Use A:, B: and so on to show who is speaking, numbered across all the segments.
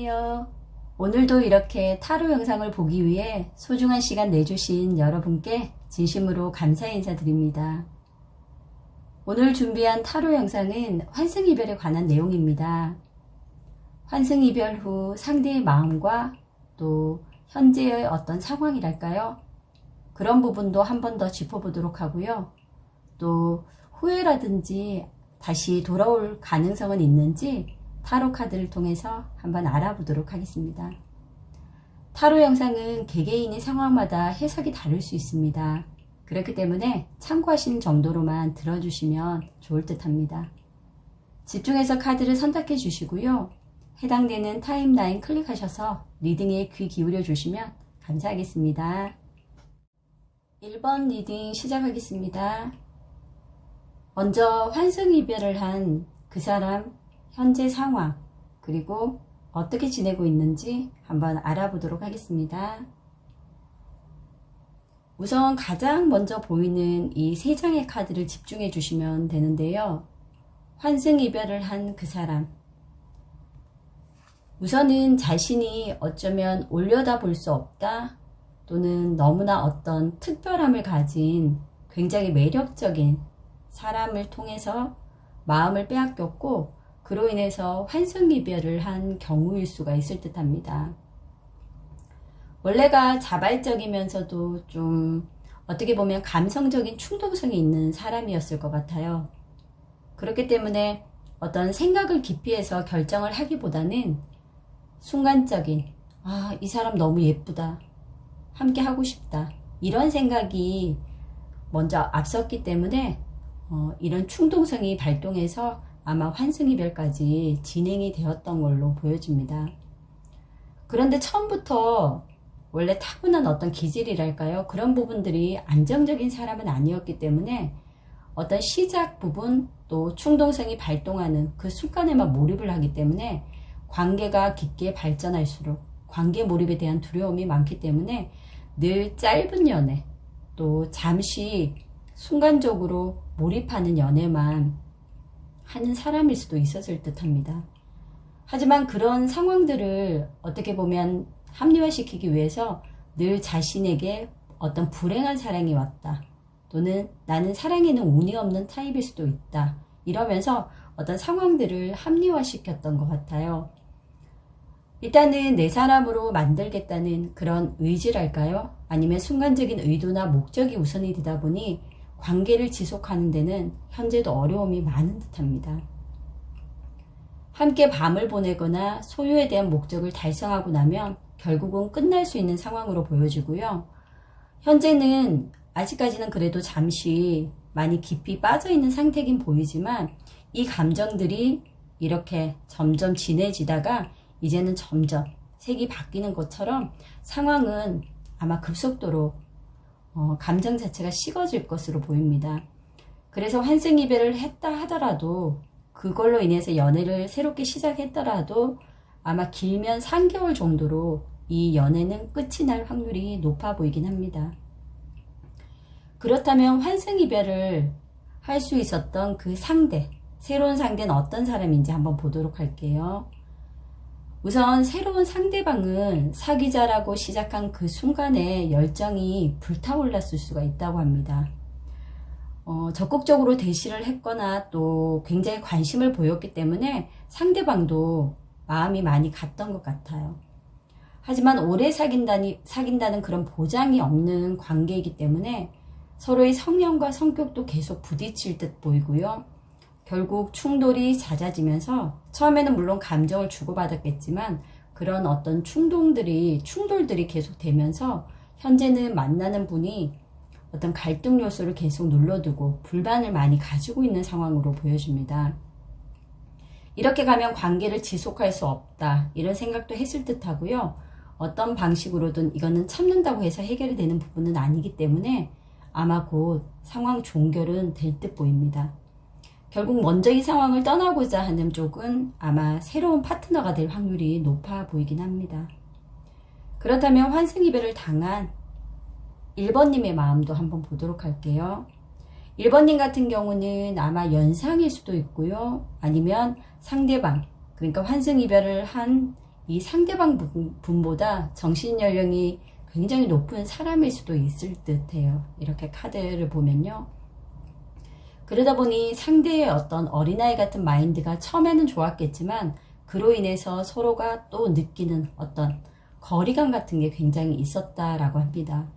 A: 안녕하세요. 오늘도 이렇게 타로 영상을 보기 위해 소중한 시간 내주신 여러분께 진심으로 감사 인사드립니다. 오늘 준비한 타로 영상은 환승이별에 관한 내용입니다. 환승이별 후 상대의 마음과 또 현재의 어떤 상황이랄까요? 그런 부분도 한 번 더 짚어보도록 하고요. 또 후회라든지 다시 돌아올 가능성은 있는지 타로 카드를 통해서 한번 알아보도록 하겠습니다. 타로 영상은 개개인의 상황마다 해석이 다를 수 있습니다. 그렇기 때문에 참고하시는 정도로만 들어주시면 좋을 듯 합니다. 집중해서 카드를 선택해 주시고요. 해당되는 타임라인 클릭하셔서 리딩에 귀 기울여 주시면 감사하겠습니다. 1번 리딩 시작하겠습니다. 먼저 환승이별을 한 그 사람 현재 상황 그리고 어떻게 지내고 있는지 한번 알아보도록 하겠습니다. 우선 가장 먼저 보이는 이 세 장의 카드를 집중해 주시면 되는데요. 환승이별을 한 그 사람, 우선은 자신이 어쩌면 올려다볼 수 없다 또는 너무나 어떤 특별함을 가진 굉장히 매력적인 사람을 통해서 마음을 빼앗겼고 그로 인해서 환승이별을 한 경우일 수가 있을 듯 합니다. 원래가 자발적이면서도 좀 어떻게 보면 감성적인 충동성이 있는 사람이었을 것 같아요. 그렇기 때문에 어떤 생각을 깊이 해서 결정을 하기보다는 순간적인 이 사람 너무 예쁘다, 함께 하고 싶다, 이런 생각이 먼저 앞섰기 때문에 이런 충동성이 발동해서 아마 환승이별까지 진행이 되었던 걸로 보여집니다. 그런데 처음부터 원래 타고난 어떤 기질이랄까요? 그런 부분들이 안정적인 사람은 아니었기 때문에 어떤 시작 부분 또 충동성이 발동하는 그 순간에만 몰입을 하기 때문에 관계가 깊게 발전할수록 관계 몰입에 대한 두려움이 많기 때문에 늘 짧은 연애 또 잠시 순간적으로 몰입하는 연애만 하는 사람일 수도 있었을 듯 합니다. 하지만 그런 상황들을 어떻게 보면 합리화시키기 위해서 늘 자신에게 어떤 불행한 사랑이 왔다 또는 나는 사랑에는 운이 없는 타입일 수도 있다 이러면서 어떤 상황들을 합리화시켰던 것 같아요. 일단은 내 사람으로 만들겠다는 그런 의지랄까요? 아니면 순간적인 의도나 목적이 우선이 되다 보니 관계를 지속하는 데는 현재도 어려움이 많은 듯합니다. 함께 밤을 보내거나 소유에 대한 목적을 달성하고 나면 결국은 끝날 수 있는 상황으로 보여지고요. 현재는 아직까지는 그래도 잠시 많이 깊이 빠져있는 상태긴 보이지만 이 감정들이 이렇게 점점 진해지다가 이제는 점점 색이 바뀌는 것처럼 상황은 아마 급속도로 감정 자체가 식어질 것으로 보입니다. 그래서 환승이별을 했다 하더라도 그걸로 인해서 연애를 새롭게 시작했더라도 아마 길면 3개월 정도로 이 연애는 끝이 날 확률이 높아 보이긴 합니다. 그렇다면 환승이별을 할 수 있었던 그 상대, 새로운 상대는 어떤 사람인지 한번 보도록 할게요. 우선 새로운 상대방은 사귀자라고 시작한 그 순간에 열정이 불타올랐을 수가 있다고 합니다. 적극적으로 대시를 했거나 또 굉장히 관심을 보였기 때문에 상대방도 마음이 많이 갔던 것 같아요. 하지만 오래 사귄다는 그런 보장이 없는 관계이기 때문에 서로의 성향과 성격도 계속 부딪힐 듯 보이고요. 결국 충돌이 잦아지면서 처음에는 물론 감정을 주고받았겠지만 그런 어떤 충돌들이 계속되면서 현재는 만나는 분이 어떤 갈등 요소를 계속 눌러두고 불만을 많이 가지고 있는 상황으로 보여집니다. 이렇게 가면 관계를 지속할 수 없다 이런 생각도 했을 듯 하고요. 어떤 방식으로든 이거는 참는다고 해서 해결이 되는 부분은 아니기 때문에 아마 곧 상황 종결은 될 듯 보입니다. 결국 먼저 이 상황을 떠나고자 하는 쪽은 아마 새로운 파트너가 될 확률이 높아 보이긴 합니다. 그렇다면 환승이별을 당한 1번님의 마음도 한번 보도록 할게요. 1번님 같은 경우는 아마 연상일 수도 있고요. 아니면 상대방, 그러니까 환승이별을 한 이 상대방 분보다 정신연령이 굉장히 높은 사람일 수도 있을 듯해요. 이렇게 카드를 보면요. 그러다 보니 상대의 어떤 어린아이 같은 마인드가 처음에는 좋았겠지만 그로 인해서 서로가 또 느끼는 어떤 거리감 같은 게 굉장히 있었다라고 합니다.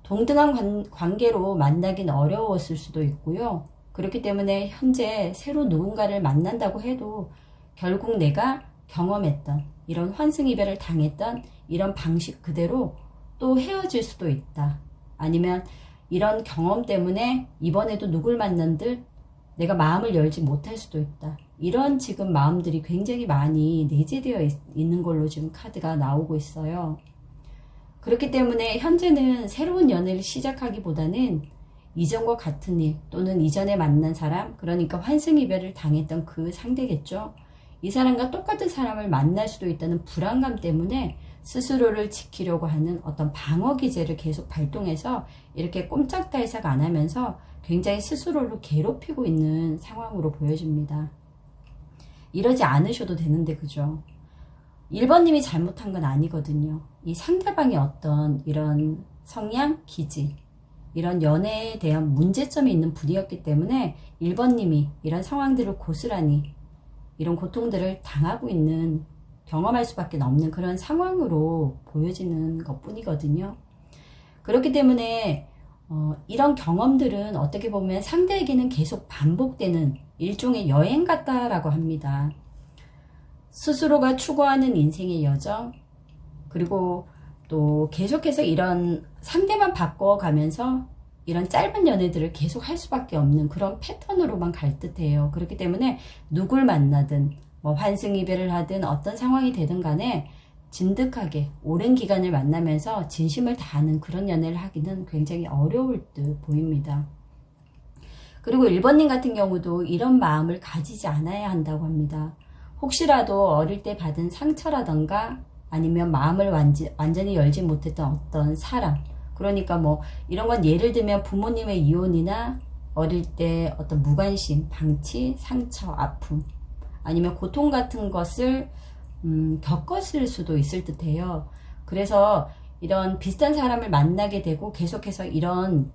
A: 동등한 관계로 만나긴 어려웠을 수도 있고요. 그렇기 때문에 현재 새로 누군가를 만난다고 해도 결국 내가 경험했던 이런 환승이별을 당했던 이런 방식 그대로 또 헤어질 수도 있다. 아니면 이런 경험 때문에 이번에도 누굴 만난 듯 내가 마음을 열지 못할 수도 있다. 이런 지금 마음들이 굉장히 많이 내재되어 있는 걸로 지금 카드가 나오고 있어요. 그렇기 때문에 현재는 새로운 연애를 시작하기보다는 이전과 같은 일 또는 이전에 만난 사람, 그러니까 환승이별을 당했던 그 상대겠죠. 이 사람과 똑같은 사람을 만날 수도 있다는 불안감 때문에 스스로를 지키려고 하는 어떤 방어 기제를 계속 발동해서 이렇게 꼼짝달싹 안 하면서 굉장히 스스로를 괴롭히고 있는 상황으로 보여집니다. 이러지 않으셔도 되는데 그죠? 1번님이 잘못한 건 아니거든요. 이 상대방의 어떤 이런 성향, 기질, 이런 연애에 대한 문제점이 있는 분이었기 때문에 1번님이 이런 상황들을 고스란히 이런 고통들을 당하고 있는, 경험할 수밖에 없는 그런 상황으로 보여지는 것 뿐이거든요. 그렇기 때문에 이런 경험들은 어떻게 보면 상대에게는 계속 반복되는 일종의 여행 같다라고 합니다. 스스로가 추구하는 인생의 여정, 그리고 또 계속해서 이런 상대만 바꿔가면서 이런 짧은 연애들을 계속 할 수밖에 없는 그런 패턴으로만 갈 듯해요. 그렇기 때문에 누굴 만나든 뭐 환승이별을 하든 어떤 상황이 되든 간에 진득하게 오랜 기간을 만나면서 진심을 다하는 그런 연애를 하기는 굉장히 어려울 듯 보입니다. 그리고 1번님 같은 경우도 이런 마음을 가지지 않아야 한다고 합니다. 혹시라도 어릴 때 받은 상처라던가 아니면 마음을 완전히 열지 못했던 어떤 사람, 그러니까 뭐 이런 건 예를 들면 부모님의 이혼이나 어릴 때 어떤 무관심, 방치, 상처, 아픔, 아니면 고통 같은 것을 겪었을 수도 있을 듯해요. 그래서 이런 비슷한 사람을 만나게 되고 계속해서 이런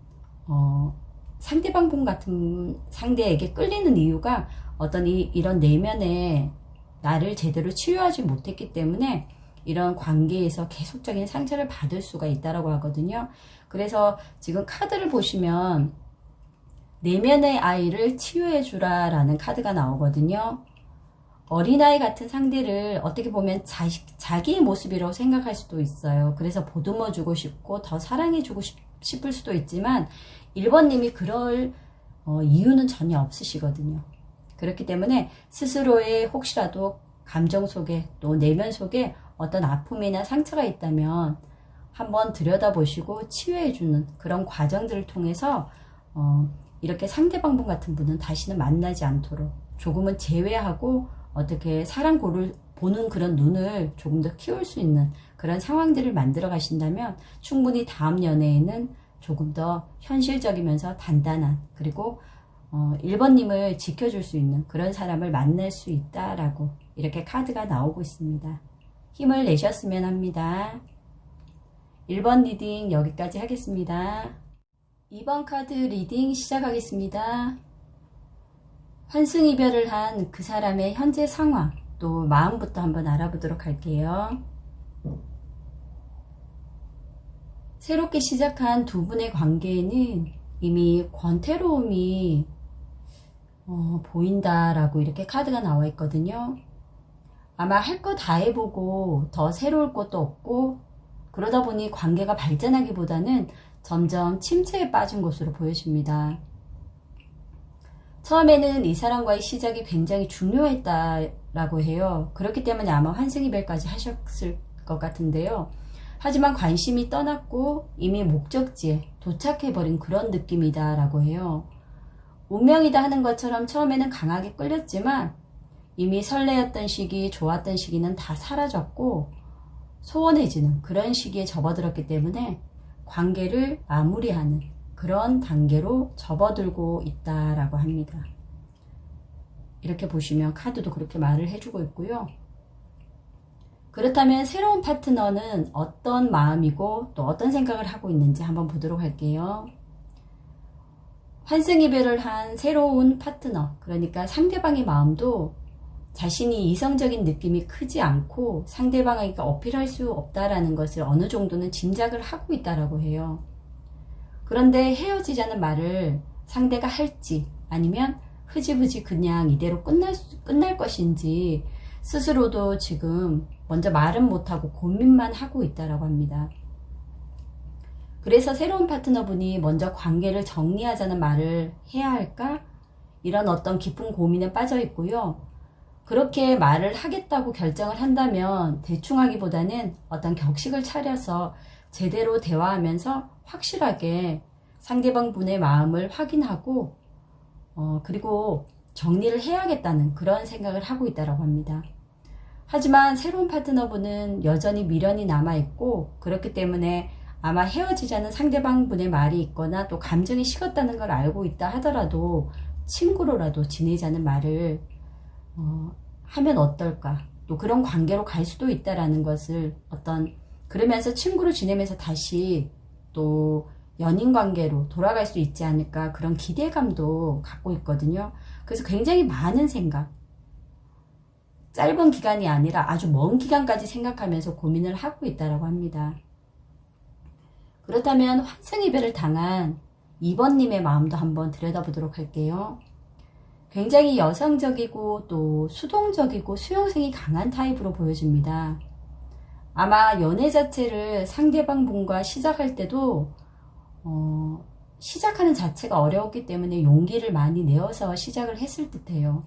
A: 상대방 분 같은 상대에게 끌리는 이유가 어떤 이런 내면에 나를 제대로 치유하지 못했기 때문에 이런 관계에서 계속적인 상처를 받을 수가 있다고 하거든요. 그래서 지금 카드를 보시면 내면의 아이를 치유해 주라 라는 카드가 나오거든요. 어린아이 같은 상대를 어떻게 보면 자기의 모습이라고 생각할 수도 있어요. 그래서 보듬어 주고 싶고 더 사랑해 주고 싶을 수도 있지만 1번님이 그럴 이유는 전혀 없으시거든요. 그렇기 때문에 스스로의 혹시라도 감정 속에 또 내면 속에 어떤 아픔이나 상처가 있다면 한번 들여다보시고 치유해주는 그런 과정들을 통해서 이렇게 상대방 분 같은 분은 다시는 만나지 않도록 조금은 제외하고 어떻게 사랑고를 보는 그런 눈을 조금 더 키울 수 있는 그런 상황들을 만들어 가신다면 충분히 다음 연애에는 조금 더 현실적이면서 단단한, 그리고 1번님을 지켜줄 수 있는 그런 사람을 만날 수 있다라고 이렇게 카드가 나오고 있습니다. 힘을 내셨으면 합니다. 1번 리딩 여기까지 하겠습니다. 2번 카드 리딩 시작하겠습니다. 환승이별을 한 그 사람의 현재 상황, 또 마음부터 한번 알아보도록 할게요. 새롭게 시작한 두 분의 관계에는 이미 권태로움이 보인다라고 이렇게 카드가 나와 있거든요. 아마 할 거 다 해보고 더 새로울 것도 없고 그러다 보니 관계가 발전하기보다는 점점 침체에 빠진 것으로 보여집니다. 처음에는 이 사람과의 시작이 굉장히 중요했다라고 해요. 그렇기 때문에 아마 환승이별까지 하셨을 것 같은데요. 하지만 관심이 떠났고 이미 목적지에 도착해버린 그런 느낌이다 라고 해요. 운명이다 하는 것처럼 처음에는 강하게 끌렸지만 이미 설레었던 시기, 좋았던 시기는 다 사라졌고 소원해지는 그런 시기에 접어들었기 때문에 관계를 마무리하는 그런 단계로 접어들고 있다라고 합니다. 이렇게 보시면 카드도 그렇게 말을 해주고 있고요. 그렇다면 새로운 파트너는 어떤 마음이고 또 어떤 생각을 하고 있는지 한번 보도록 할게요. 환승이별을 한 새로운 파트너, 그러니까 상대방의 마음도 자신이 이성적인 느낌이 크지 않고 상대방에게 어필할 수 없다라는 것을 어느 정도는 짐작을 하고 있다라고 해요. 그런데 헤어지자는 말을 상대가 할지 아니면 흐지부지 그냥 이대로 끝날 것인지 스스로도 지금 먼저 말은 못하고 고민만 하고 있다라고 합니다. 그래서 새로운 파트너분이 먼저 관계를 정리하자는 말을 해야 할까? 이런 어떤 깊은 고민에 빠져 있고요. 그렇게 말을 하겠다고 결정을 한다면 대충 하기보다는 어떤 격식을 차려서 제대로 대화하면서 확실하게 상대방 분의 마음을 확인하고 그리고 정리를 해야겠다는 그런 생각을 하고 있다고 합니다. 하지만 새로운 파트너분은 여전히 미련이 남아있고 그렇기 때문에 아마 헤어지자는 상대방 분의 말이 있거나 또 감정이 식었다는 걸 알고 있다 하더라도 친구로라도 지내자는 말을 하면 어떨까, 또 그런 관계로 갈 수도 있다라는 것을 그러면서 친구로 지내면서 다시 또 연인 관계로 돌아갈 수 있지 않을까, 그런 기대감도 갖고 있거든요. 그래서 굉장히 많은 생각, 짧은 기간이 아니라 아주 먼 기간까지 생각하면서 고민을 하고 있다고 합니다. 그렇다면 환승이별을 당한 2번님의 마음도 한번 들여다보도록 할게요. 굉장히 여성적이고 또 수동적이고 수용성이 강한 타입으로 보여집니다. 아마 연애 자체를 상대방 분과 시작할 때도 시작하는 자체가 어려웠기 때문에 용기를 많이 내어서 시작을 했을 듯해요.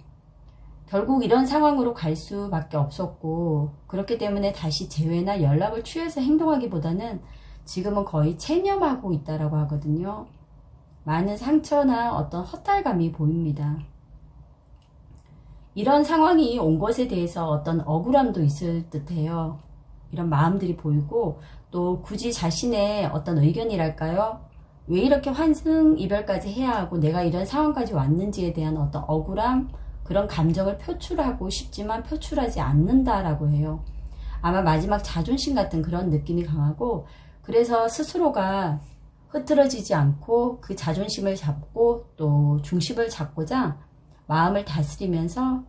A: 결국 이런 상황으로 갈 수밖에 없었고 그렇기 때문에 다시 재회나 연락을 취해서 행동하기보다는 지금은 거의 체념하고 있다라고 하거든요. 많은 상처나 어떤 허탈감이 보입니다. 이런 상황이 온 것에 대해서 어떤 억울함도 있을 듯해요. 이런 마음들이 보이고 또 굳이 자신의 어떤 의견이랄까요? 왜 이렇게 환승 이별까지 해야 하고 내가 이런 상황까지 왔는지에 대한 어떤 억울함, 그런 감정을 표출하고 싶지만 표출하지 않는다라고 해요. 아마 마지막 자존심 같은 그런 느낌이 강하고 그래서 스스로가 흐트러지지 않고 그 자존심을 잡고 또 중심을 잡고자 마음을 다스리면서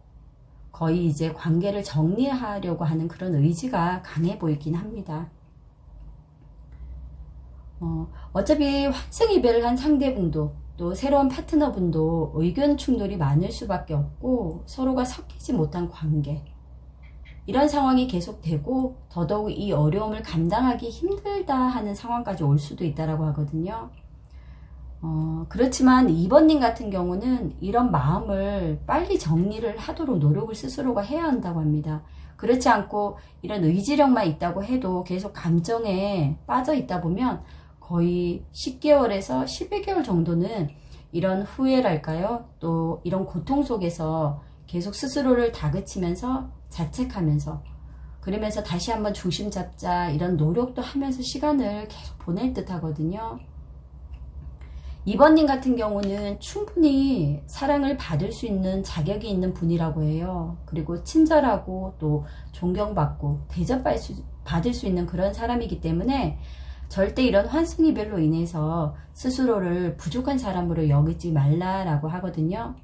A: 거의 이제 관계를 정리하려고 하는 그런 의지가 강해 보이긴 합니다. 어차피 환승이별을 한 상대분도 또 새로운 파트너분도 의견 충돌이 많을 수밖에 없고 서로가 섞이지 못한 관계, 이런 상황이 계속되고 더더욱 이 어려움을 감당하기 힘들다 하는 상황까지 올 수도 있다고 하거든요. 그렇지만 2번님 같은 경우는 이런 마음을 빨리 정리를 하도록 노력을 스스로가 해야 한다고 합니다. 그렇지 않고 이런 의지력만 있다고 해도 계속 감정에 빠져 있다 보면 거의 10개월에서 12개월 정도는 이런 후회랄까요? 또 이런 고통 속에서 계속 스스로를 다그치면서 자책하면서 그러면서 다시 한번 중심 잡자 이런 노력도 하면서 시간을 계속 보낼 듯 하거든요. 2번님 같은 경우는 충분히 사랑을 받을 수 있는 자격이 있는 분이라고 해요. 그리고 친절하고 또 존경받고 대접받을 수 있는 그런 사람이기 때문에 절대 이런 환승이별로 인해서 스스로를 부족한 사람으로 여기지 말라라고 하거든요.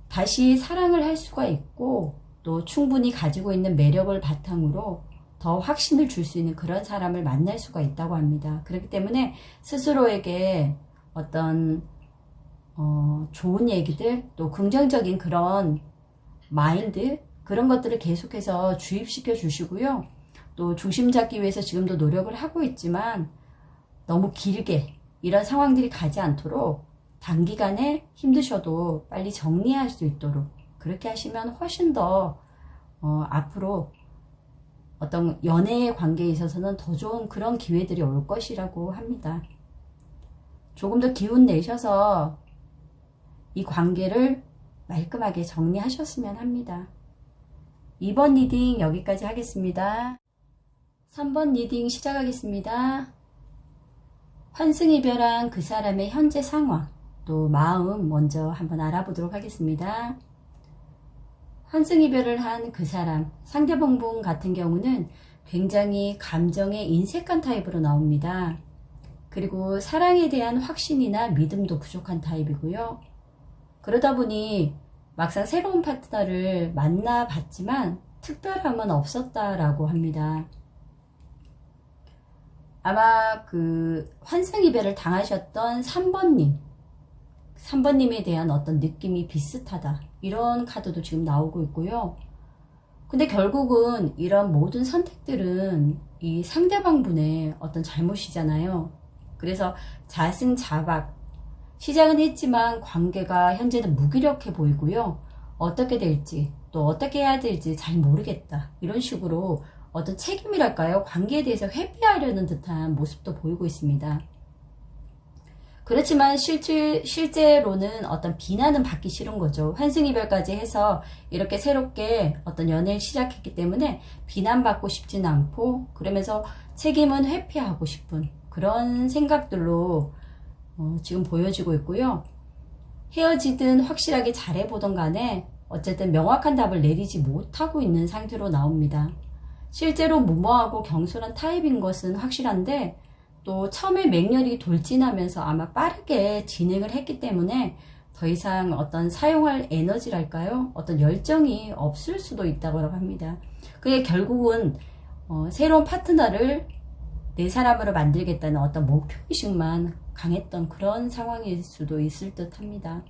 A: 다시 사랑을 할 수가 있고 또 충분히 가지고 있는 매력을 바탕으로 더 확신을 줄 수 있는 그런 사람을 만날 수가 있다고 합니다. 그렇기 때문에 스스로에게 어떤 좋은 얘기들 또 긍정적인 그런 마인드, 그런 것들을 계속해서 주입시켜 주시고요. 또 중심 잡기 위해서 지금도 노력을 하고 있지만 너무 길게 이런 상황들이 가지 않도록 단기간에 힘드셔도 빨리 정리할 수 있도록 그렇게 하시면 훨씬 더 앞으로 어떤 연애의 관계에 있어서는 더 좋은 그런 기회들이 올 것이라고 합니다. 조금 더 기운 내셔서 이 관계를 말끔하게 정리하셨으면 합니다. 2번 리딩 여기까지 하겠습니다. 3번 리딩 시작하겠습니다. 환승이별한 그 사람의 현재 상황, 또 마음 먼저 한번 알아보도록 하겠습니다. 환승이별을 한 그 사람, 상대방분 같은 경우는 굉장히 감정에 인색한 타입으로 나옵니다. 그리고 사랑에 대한 확신이나 믿음도 부족한 타입이고요. 그러다 보니 막상 새로운 파트너를 만나봤지만 특별함은 없었다라고 합니다. 아마 그 환승이별을 당하셨던 3번님에 대한 어떤 느낌이 비슷하다, 이런 카드도 지금 나오고 있고요. 근데 결국은 이런 모든 선택들은 이 상대방 분의 어떤 잘못이잖아요. 그래서 자승자박, 시작은 했지만 관계가 현재는 무기력해 보이고요. 어떻게 될지, 또 어떻게 해야 될지 잘 모르겠다, 이런 식으로 어떤 책임이랄까요? 관계에 대해서 회피하려는 듯한 모습도 보이고 있습니다. 그렇지만 실제로는 어떤 비난은 받기 싫은 거죠. 환승이별까지 해서 이렇게 새롭게 어떤 연애를 시작했기 때문에 비난받고 싶지는 않고, 그러면서 책임은 회피하고 싶은 그런 생각들로 지금 보여지고 있고요. 헤어지든 확실하게 잘해보던 간에 어쨌든 명확한 답을 내리지 못하고 있는 상태로 나옵니다. 실제로 무모하고 경솔한 타입인 것은 확실한데, 또 처음에 맹렬히 돌진하면서 아마 빠르게 진행을 했기 때문에 더 이상 어떤 사용할 에너지랄까요? 어떤 열정이 없을 수도 있다고 합니다. 그게 결국은 새로운 파트너를 내 사람으로 만들겠다는 어떤 목표의식만 강했던 그런 상황일 수도 있을 듯 합니다.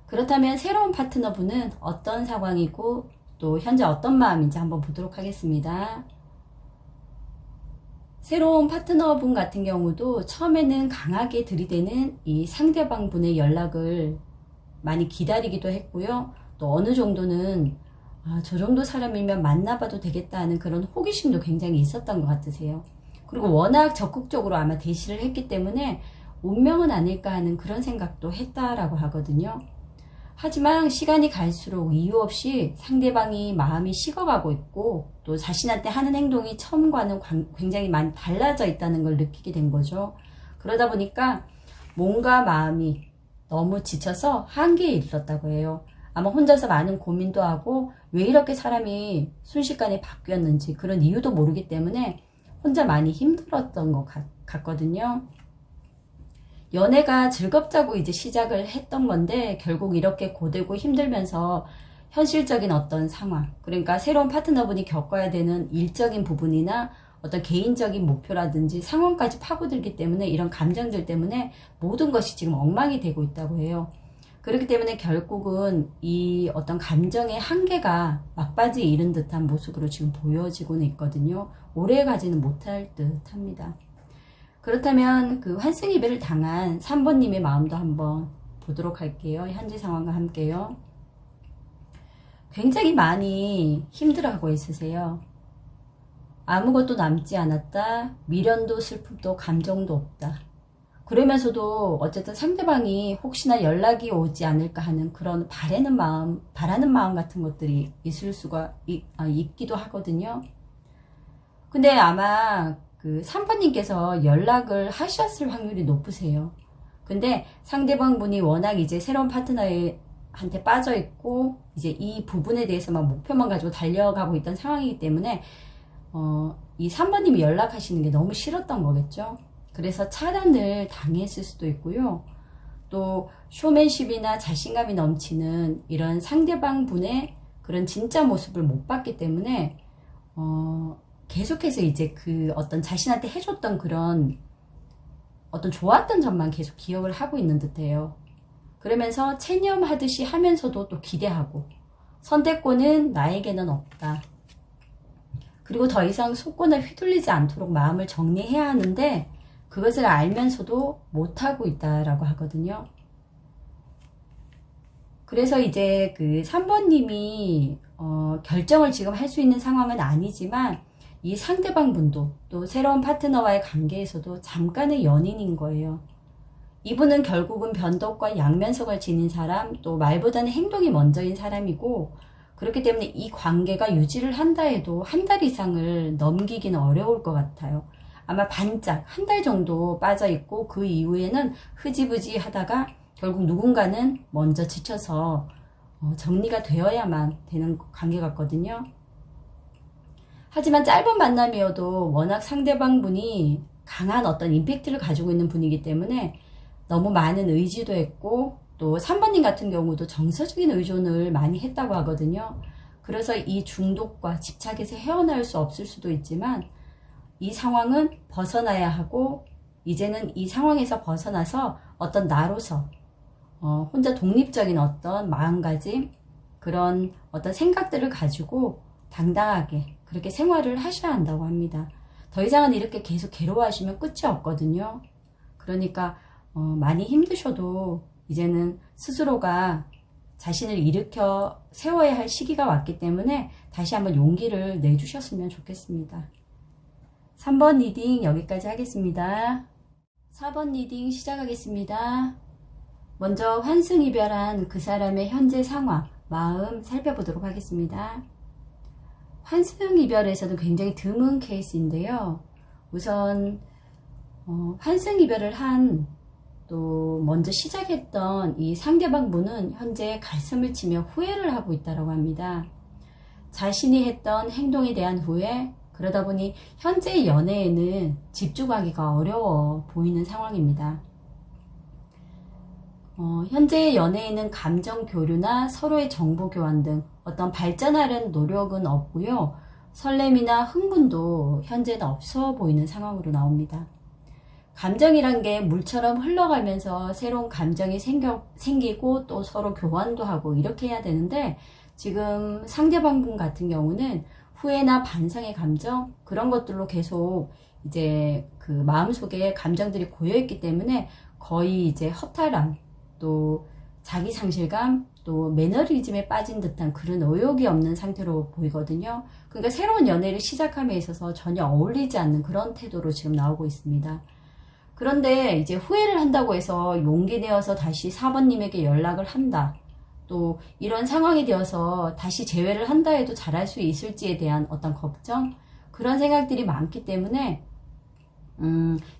A: 그렇다면 새로운 파트너분은 어떤 상황이고 또 현재 어떤 마음인지 한번 보도록 하겠습니다. 새로운 파트너분 같은 경우도 처음에는 강하게 들이대는 이 상대방분의 연락을 많이 기다리기도 했고요. 또 어느 정도는 저 정도 사람이면 만나봐도 되겠다 하는 그런 호기심도 굉장히 있었던 것 같으세요. 그리고 워낙 적극적으로 아마 대시를 했기 때문에 운명은 아닐까 하는 그런 생각도 했다라고 하거든요. 하지만 시간이 갈수록 이유 없이 상대방이 마음이 식어가고 있고, 또 자신한테 하는 행동이 처음과는 굉장히 많이 달라져 있다는 걸 느끼게 된 거죠. 그러다 보니까 몸과 마음이 너무 지쳐서 한계에 이르렀다고 해요. 아마 혼자서 많은 고민도 하고 왜 이렇게 사람이 순식간에 바뀌었는지 그런 이유도 모르기 때문에 혼자 많이 힘들었던 것 같거든요. 연애가 즐겁자고 이제 시작을 했던 건데 결국 이렇게 고되고 힘들면서 현실적인 어떤 상황, 그러니까 새로운 파트너분이 겪어야 되는 일적인 부분이나 어떤 개인적인 목표라든지 상황까지 파고들기 때문에 이런 감정들 때문에 모든 것이 지금 엉망이 되고 있다고 해요. 그렇기 때문에 결국은 이 어떤 감정의 한계가 막바지에 이른 듯한 모습으로 지금 보여지고는 있거든요. 오래 가지는 못할 듯 합니다. 그렇다면 그 환승이별을 당한 3번님의 마음도 한번 보도록 할게요. 현재 상황과 함께요. 굉장히 많이 힘들어하고 있으세요. 아무것도 남지 않았다. 미련도 슬픔도 감정도 없다. 그러면서도 어쨌든 상대방이 혹시나 연락이 오지 않을까 하는 그런 바라는 마음 같은 것들이 있을 수가 있기도 하거든요. 근데 아마 그 3번님께서 연락을 하셨을 확률이 높으세요. 근데 상대방 분이 워낙 이제 새로운 파트너한테 빠져 있고 이제 이 부분에 대해서만 목표만 가지고 달려가고 있던 상황이기 때문에 이 3번님이 연락하시는 게 너무 싫었던 거겠죠. 그래서 차단을 당했을 수도 있고요. 또 쇼맨십이나 자신감이 넘치는 이런 상대방 분의 그런 진짜 모습을 못 봤기 때문에 계속해서 이제 그 어떤 자신한테 해줬던 그런 어떤 좋았던 점만 계속 기억을 하고 있는 듯해요. 그러면서 체념하듯이 하면서도 또 기대하고 선택권은 나에게는 없다. 그리고 더 이상 속권을 휘둘리지 않도록 마음을 정리해야 하는데 그것을 알면서도 못하고 있다라고 하거든요. 그래서 이제 그 3번님이 결정을 지금 할 수 있는 상황은 아니지만 이 상대방 분도 또 새로운 파트너와의 관계에서도 잠깐의 연인인 거예요. 이분은 결국은 변덕과 양면성을 지닌 사람, 또 말보다는 행동이 먼저인 사람이고, 그렇기 때문에 이 관계가 유지를 한다 해도 한 달 이상을 넘기기는 어려울 것 같아요. 아마 반짝 한 달 정도 빠져 있고 그 이후에는 흐지부지 하다가 결국 누군가는 먼저 지쳐서 정리가 되어야만 되는 관계 같거든요. 하지만 짧은 만남이어도 워낙 상대방 분이 강한 어떤 임팩트를 가지고 있는 분이기 때문에 너무 많은 의지도 했고, 또 3번님 같은 경우도 정서적인 의존을 많이 했다고 하거든요. 그래서 이 중독과 집착에서 헤어나올 수 없을 수도 있지만, 이 상황은 벗어나야 하고, 이제는 이 상황에서 벗어나서 어떤 나로서 혼자 독립적인 어떤 마음가짐, 그런 어떤 생각들을 가지고 당당하게 그렇게 생활을 하셔야 한다고 합니다. 더 이상은 이렇게 계속 괴로워하시면 끝이 없거든요. 그러니까 많이 힘드셔도 이제는 스스로가 자신을 일으켜 세워야 할 시기가 왔기 때문에 다시 한번 용기를 내주셨으면 좋겠습니다. 3번 리딩 여기까지 하겠습니다. 4번 리딩 시작하겠습니다. 먼저 환승이별한 그 사람의 현재 상황, 마음 살펴보도록 하겠습니다. 환승이별에서도 굉장히 드문 케이스인데요. 우선 환승이별을 한 또 먼저 시작했던 이 상대방 분은 현재 가슴을 치며 후회를 하고 있다고 합니다. 자신이 했던 행동에 대한 후회, 그러다 보니 현재의 연애에는 집중하기가 어려워 보이는 상황입니다. 현재의 연애에는 감정 교류나 서로의 정보 교환 등 어떤 발전하려는 노력은 없고요. 설렘이나 흥분도 현재는 없어 보이는 상황으로 나옵니다. 감정이란 게 물처럼 흘러가면서 새로운 감정이 생기고 또 서로 교환도 하고 이렇게 해야 되는데, 지금 상대방 분 같은 경우는 후회나 반성의 감정, 그런 것들로 계속 이제 그 마음속에 감정들이 고여있기 때문에 거의 이제 허탈함, 또 자기 상실감, 또 매너리즘에 빠진 듯한 그런 의욕이 없는 상태로 보이거든요. 그러니까 새로운 연애를 시작함에 있어서 전혀 어울리지 않는 그런 태도로 지금 나오고 있습니다. 그런데 이제 후회를 한다고 해서 용기 내어서 다시 4번님에게 연락을 한다, 또 이런 상황이 되어서 다시 재회를 한다 해도 잘할 수 있을지에 대한 어떤 걱정, 그런 생각들이 많기 때문에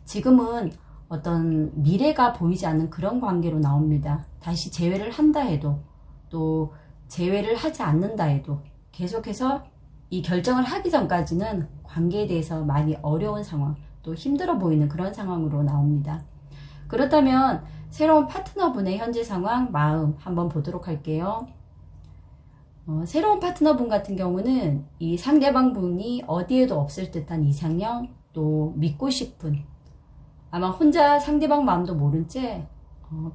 A: 지금은 어떤 미래가 보이지 않는 그런 관계로 나옵니다. 다시 재회를 한다 해도, 또 재회를 하지 않는다 해도 계속해서 이 결정을 하기 전까지는 관계에 대해서 많이 어려운 상황, 또 힘들어 보이는 그런 상황으로 나옵니다. 그렇다면 새로운 파트너분의 현재 상황, 마음 한번 보도록 할게요. 새로운 파트너분 같은 경우는 이 상대방 분이 어디에도 없을 듯한 이상형, 또 믿고 싶은, 아마 혼자 상대방 마음도 모른 채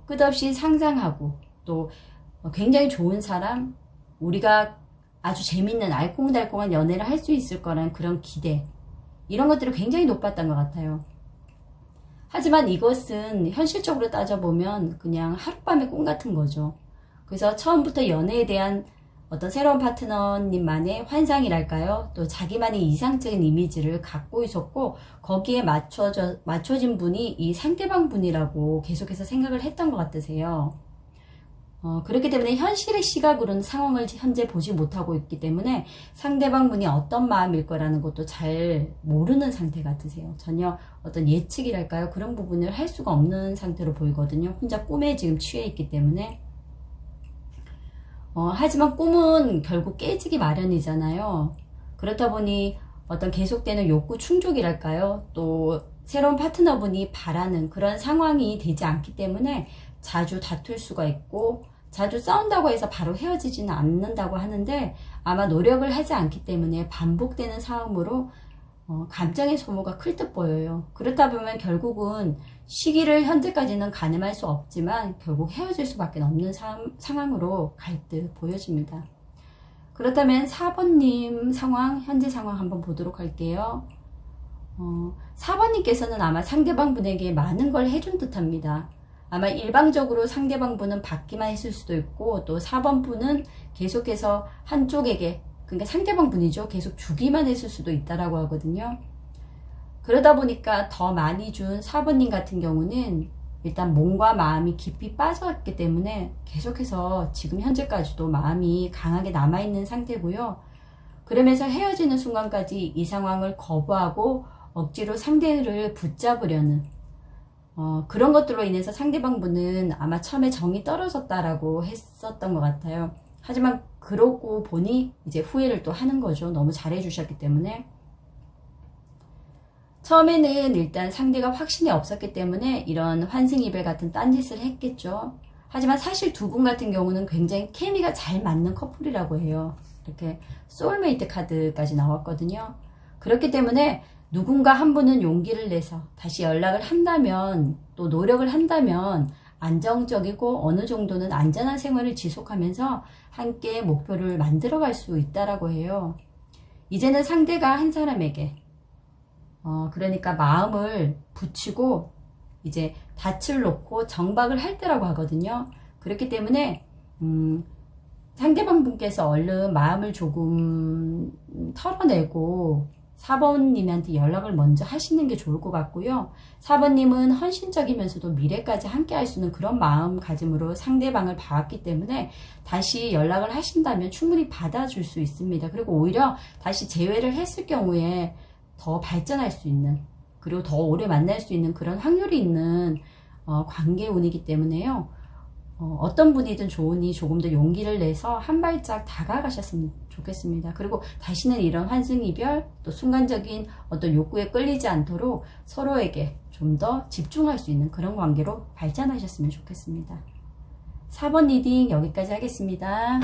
A: 끝없이 상상하고, 또 굉장히 좋은 사람, 우리가 아주 재밌는 알콩달콩한 연애를 할 수 있을 거란 그런 기대, 이런 것들이 굉장히 높았던 것 같아요. 하지만 이것은 현실적으로 따져보면 그냥 하룻밤의 꿈 같은 거죠. 그래서 처음부터 연애에 대한 어떤 새로운 파트너님만의 환상이랄까요? 또 자기만의 이상적인 이미지를 갖고 있었고, 거기에 맞춰진 분이 이 상대방 분이라고 계속해서 생각을 했던 것 같으세요. 그렇기 때문에 현실의 시각으로는 상황을 현재 보지 못하고 있기 때문에 상대방 분이 어떤 마음일 거라는 것도 잘 모르는 상태 같으세요. 전혀 어떤 예측이랄까요? 그런 부분을 할 수가 없는 상태로 보이거든요. 혼자 꿈에 지금 취해 있기 때문에. 하지만 꿈은 결국 깨지기 마련이잖아요. 그렇다 보니 어떤 계속되는 욕구 충족이랄까요? 또 새로운 파트너분이 바라는 그런 상황이 되지 않기 때문에 자주 다툴 수가 있고, 자주 싸운다고 해서 바로 헤어지지는 않는다고 하는데, 아마 노력을 하지 않기 때문에 반복되는 상황으로 감정의 소모가 클 듯 보여요. 그렇다 보면 결국은 시기를 현재까지는 가늠할 수 없지만 결국 헤어질 수밖에 없는 상황으로 갈 듯 보여집니다. 그렇다면 4번님 상황, 현재 상황 한번 보도록 할게요. 4번님께서는 아마 상대방 분에게 많은 걸 해준 듯 합니다. 아마 일방적으로 상대방 분은 받기만 했을 수도 있고, 또 4번 분은 계속해서 한쪽에게, 그러니까 상대방 분이죠, 계속 주기만 했을 수도 있다라고 하거든요. 그러다 보니까 더 많이 준 4번님 같은 경우는 일단 몸과 마음이 깊이 빠졌기 때문에 계속해서 지금 현재까지도 마음이 강하게 남아있는 상태고요. 그러면서 헤어지는 순간까지 이 상황을 거부하고 억지로 상대를 붙잡으려는 그런 것들로 인해서 상대방 분은 아마 처음에 정이 떨어졌다라고 했었던 것 같아요. 하지만 그러고 보니 이제 후회를 또 하는 거죠. 너무 잘해 주셨기 때문에. 처음에는 일단 상대가 확신이 없었기 때문에 이런 환승이별 같은 딴짓을 했겠죠. 하지만 사실 두 분 같은 경우는 굉장히 케미가 잘 맞는 커플이라고 해요. 이렇게 소울메이트 카드까지 나왔거든요. 그렇기 때문에 누군가 한 분은 용기를 내서 다시 연락을 한다면, 또 노력을 한다면 안정적이고 어느 정도는 안전한 생활을 지속하면서 함께 목표를 만들어갈 수 있다라고 해요. 이제는 상대가 한 사람에게 그러니까 마음을 붙이고 이제 닻을 놓고 정박을 할 때라고 하거든요. 그렇기 때문에 상대방 분께서 얼른 마음을 조금 털어내고 4번님한테 연락을 먼저 하시는 게 좋을 것 같고요. 4번님은 헌신적이면서도 미래까지 함께 할 수 있는 그런 마음가짐으로 상대방을 봐왔기 때문에 다시 연락을 하신다면 충분히 받아줄 수 있습니다. 그리고 오히려 다시 재회를 했을 경우에 더 발전할 수 있는, 그리고 더 오래 만날 수 있는 그런 확률이 있는 관계운이기 때문에요. 어떤 분이든 좋으니 조금 더 용기를 내서 한 발짝 다가가셨으면 좋겠습니다. 그리고 다시는 이런 환승이별, 또 순간적인 어떤 욕구에 끌리지 않도록 서로에게 좀 더 집중할 수 있는 그런 관계로 발전하셨으면 좋겠습니다. 4번 리딩 여기까지 하겠습니다.